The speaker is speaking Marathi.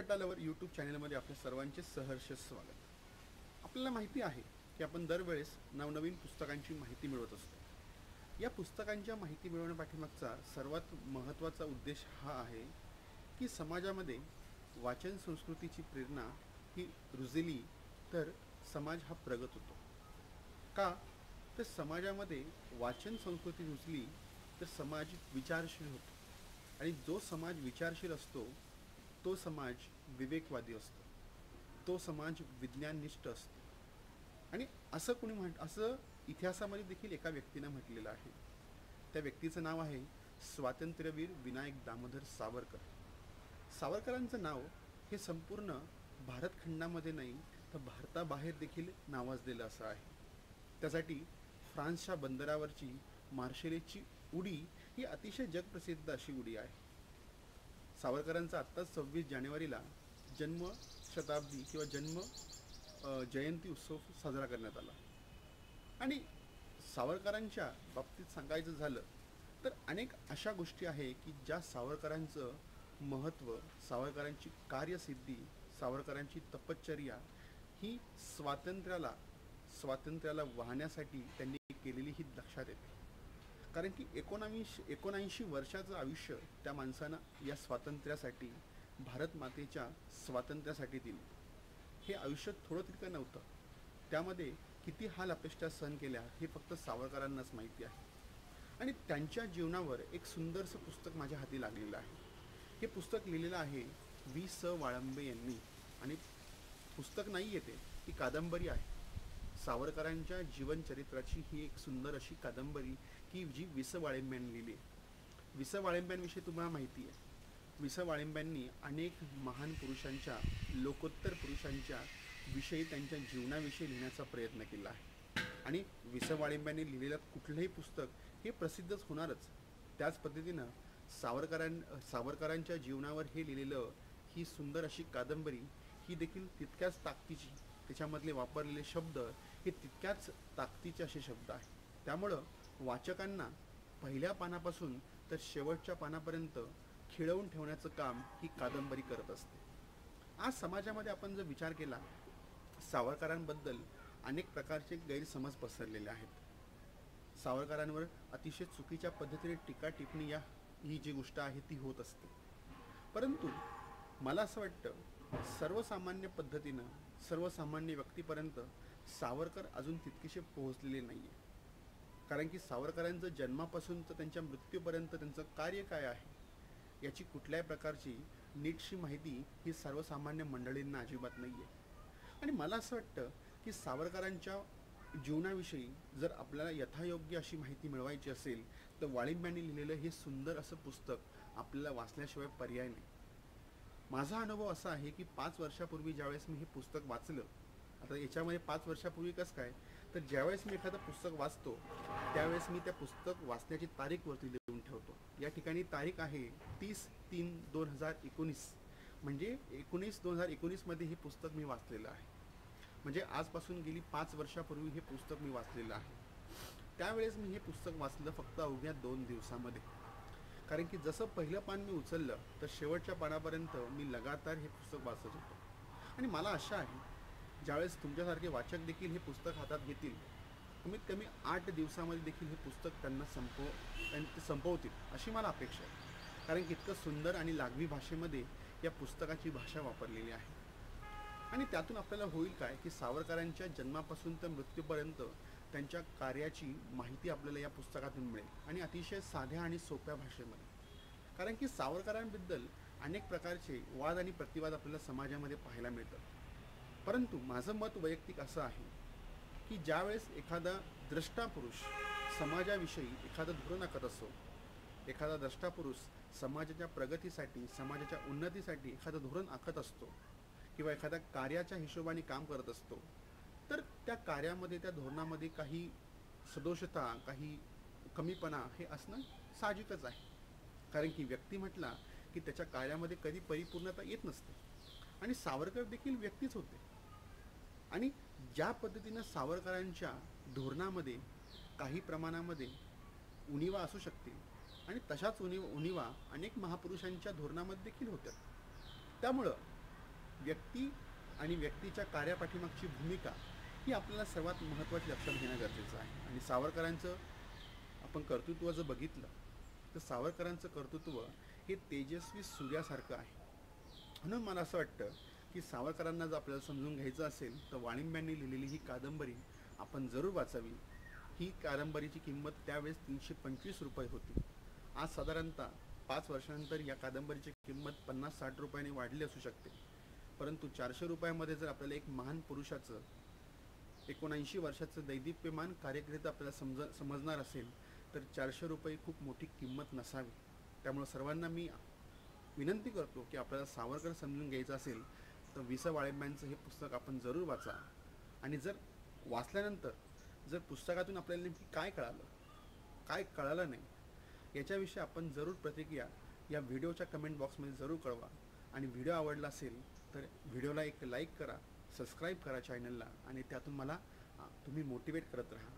कटालावर यूट्यूब चॅनलमध्ये आपल्या सर्वांचे सहर्ष स्वागत. आपल्याला माहिती आहे की आपण दरवेळेस नवनवीन पुस्तकांची माहिती मिळवत असतो. या पुस्तकांच्या माहिती मिळवण्यापाठीमागचा सर्वात महत्त्वाचा उद्देश हा आहे की समाजामध्ये वाचन संस्कृतीची प्रेरणा ही रुजली तर समाज हा प्रगत होतो. का तर समाजामध्ये वाचन संस्कृती रुजली तर समाज विचारशील होतो, आणि जो समाज विचारशील असतो तो समाज विवेकवादी असतो, तो समाज विज्ञाननिष्ठ असतो. आणि असं इतिहासामध्ये देखील एका व्यक्तीनं म्हटलेलं आहे. त्या व्यक्तीचं नाव आहे स्वातंत्र्यवीर विनायक दामोदर सावरकर. सावरकरांचं नाव हे संपूर्ण भारतखंडामध्ये नाही तर भारताबाहेर देखील नावाजलेलं असं आहे. त्यासाठी फ्रान्सच्या बंदरावरची मार्शेलेची उडी ही अतिशय जगप्रसिद्ध अशी उडी आहे. सावरकरांचा आत्ताच 26 जानेवारीला जन्मशताब्दी किंवा जयंती उत्सव साजरा करण्यात आला. आणि सावरकरांच्या बाबतीत सांगायचं झालं तर अनेक अशा गोष्टी आहे की ज्या सावरकरांचं महत्त्व, सावरकरांची कार्यसिद्धी, सावरकरांची तपश्चर्या ही स्वातंत्र्याला वाहण्यासाठी त्यांनी केलेली ही लक्षात येते. कारण की 79 वर्षाचं आयुष्य त्या माणसानं या स्वातंत्र्यासाठी, भारत मातेच्या स्वातंत्र्यासाठी दिलं. हे आयुष्य थोडं तितकं नव्हतं. त्यामध्ये किती हाल अपेष्टा सहन केल्या हे फक्त सावरकरांनाच माहिती आहे. आणि त्यांच्या जीवनावर एक सुंदरसं पुस्तक माझ्या हाती लागलेलं आहे. हे पुस्तक लिहिलेलं आहे वि.स. वाळंबे यांनी. आणि पुस्तक नाही येते, ती कादंबरी आहे. सावरकरांच्या जीवनचरित्राची ही एक सुंदर अशी कादंबरी की जी वि.स. वाळंब्यांनी लिहिली. वि.स. वाळंब्यांविषयी तुम्हाला माहिती आहे. वि.स. वाळंब्यांनी अनेक महान पुरुषांच्या, लोकोत्तर पुरुषांच्या विषयी, त्यांच्या जीवनाविषयी लिहिण्याचा प्रयत्न केला आहे. आणि वि.स. वाळंब्यांनी लिहिलेलं कुठलंही पुस्तक हे प्रसिद्धच होणारच. त्याच पद्धतीनं सावरकरांच्या जीवनावर हे लिहिलेलं ही सुंदर अशी कादंबरी ही देखील तितक्याच ताकदीची, त्याच्यामधले वापरलेले शब्द हे तितक्याच ताकदीचे असे शब्द आहेत. त्यामुळं वाचकांना पहिल्या पानापासून तर शेवटच्या पानापर्यंत खिळवून ठेवण्याचं काम ही कादंबरी करत असते. आज समाजामध्ये आपण जर विचार केला, सावरकरांबद्दल अनेक प्रकारचे गैरसमज पसरलेले आहेत. सावरकरांवर अतिशय चुकीच्या पद्धतीने टीका टिप्पणी ही जी गोष्ट आहे ती होत असते. परंतु मला असं वाटतं सर्वसामान्य पद्धतीनं, सर्वसामान्य व्यक्तीपर्यंत सावरकर अजून तितकेसे पोहोचलेले नाही आहे. कारण की सावरकरांचं जन्मापासून तर त्यांच्या मृत्यूपर्यंत त्यांचं कार्य काय आहे याची कुठल्याही प्रकारची नीटशी माहिती ही सर्वसामान्य मंडळींना अजिबात नाही आहे. आणि मला असं वाटतं की सावरकरांच्या जीवनाविषयी जर आपल्याला यथायोग्य अशी माहिती मिळवायची असेल तर वाळिंब्यांनी लिहिलेलं हे सुंदर असं पुस्तक आपल्याला वाचल्याशिवाय पर्याय नाही. माझा अनुभव असा आहे की 5 वर्षापूर्वी ज्यावेळेस मी हे पुस्तक वाचलं, आता याच्यामध्ये 5 वर्षापूर्वी कसं काय, तर ज्यावेळेस मी एखादं पुस्तक वाचतो त्यावेळेस मी त्या पुस्तक वाचण्याची तारीखवरती लिहून ठेवतो. या ठिकाणी तारीख आहे 30/3/2019, म्हणजे 2019 हे पुस्तक मी वाचलेलं आहे. म्हणजे आजपासून गेली 5 वर्षापूर्वी हे पुस्तक मी वाचलेलं आहे. त्यावेळेस मी हे पुस्तक वाचलं फक्त अवघ्या 2 दिवसामध्ये. कारण की जसं पहिलं पान मी उचललं तर शेवटच्या पानापर्यंत मी लगातार हे पुस्तक वाचत होतो. आणि मला आशा आहे ज्यावेळेस तुमच्यासारखे वाचक देखील हे पुस्तक हातात घेतील, कमीत कमी 8 दिवसामध्ये देखील हे पुस्तक त्यांना संपवतील अशी मला अपेक्षा आहे. कारण की इतकं सुंदर आणि लागवी भाषेमध्ये या पुस्तकाची भाषा वापरलेली आहे. आणि त्यातून आपल्याला होईल काय की सावरकरांच्या जन्मापासून तर मृत्यूपर्यंत त्यांच्या कार्याची माहिती आपल्याला या पुस्तकातून मिळेल, आणि अतिशय साध्या आणि सोप्या भाषेमध्ये. कारण की सावरकरांबद्दल अनेक प्रकारचे वाद आणि प्रतिवाद आपल्याला समाजामध्ये पाहायला मिळतात. परंतु माझं मत वैयक्तिक असं आहे की ज्यावेळेस एखादा द्रष्टा पुरुष समाजाविषयी एखादं धोरण आखत असो, एखादा द्रष्टा पुरुष समाजाच्या प्रगतीसाठी, समाजाच्या उन्नतीसाठी एखादं धोरण आखत असतो किंवा एखाद्या कार्याच्या हिशोबाने काम करत असतो, तर त्या कार्यामध्ये, त्या धोरणामध्ये काही सदोषता, काही कमीपणा हे असणं साहजिकच आहे. कारण की व्यक्ती म्हटला की त्याच्या कार्यामध्ये कधी परिपूर्णता येत नसते. आणि सावरकर देखील व्यक्तीच होते. आणि ज्या पद्धतीनं सावरकरांच्या धोरणामध्ये काही प्रमाणामध्ये उणिवा असू शकतील, आणि तशाच उणिवा अनेक महापुरुषांच्या धोरणामध्ये देखील होत्या. त्यामुळं व्यक्ती आणि व्यक्तीच्या कार्यापाठीमागची भूमिका ही आपल्याला सर्वात महत्त्वाची लक्षात घेणं गरजेचं आहे. आणि सावरकरांचं आपण कर्तृत्व जर बघितलं तर सावरकरांचं कर्तृत्व हे तेजस्वी सूर्यासारखं आहे. म्हणून मला असं वाटतं की सावरकरांना जर आपल्याला समजून घ्यायचं असेल तर वाळिंब्यांनी लिहिलेली ही कादंबरी आपण जरूर वाचावी. ही कादंबरीची किंमत त्यावेळेस 325 रुपये होती. आज साधारणतः 5 वर्षानंतर या कादंबरीची किंमत 50-60 रुपयांनी वाढली असू शकते. परंतु 400 रुपयामध्ये जर आपल्याला एक महान पुरुषाचं 79 वर्षाचं दैदिप्यमान कार्यकिर्द आपल्याला समजणार असेल तर 400 रुपये खूप मोठी किंमत नसावी. त्यामुळे सर्वांना मी विनंती करतो की आपल्याला सावरकर समजून घ्यायचं असेल तर वि स वाळिंब्यांचं हे पुस्तक आपण जरूर वाचा. आणि जर वाचल्यानंतर जर पुस्तकातून आपल्याला नेमकी काय कळालं, काय कळालं नाही, याच्याविषयी आपण जरूर प्रतिक्रिया या व्हिडिओच्या कमेंट बॉक्समध्ये जरूर कळवा. आणि व्हिडिओ आवडला असेल तर व्हिडिओला एक लाईक करा, सबस्क्राईब करा चॅनलला, आणि त्यातून मला तुम्ही मोटिवेट करत राहा.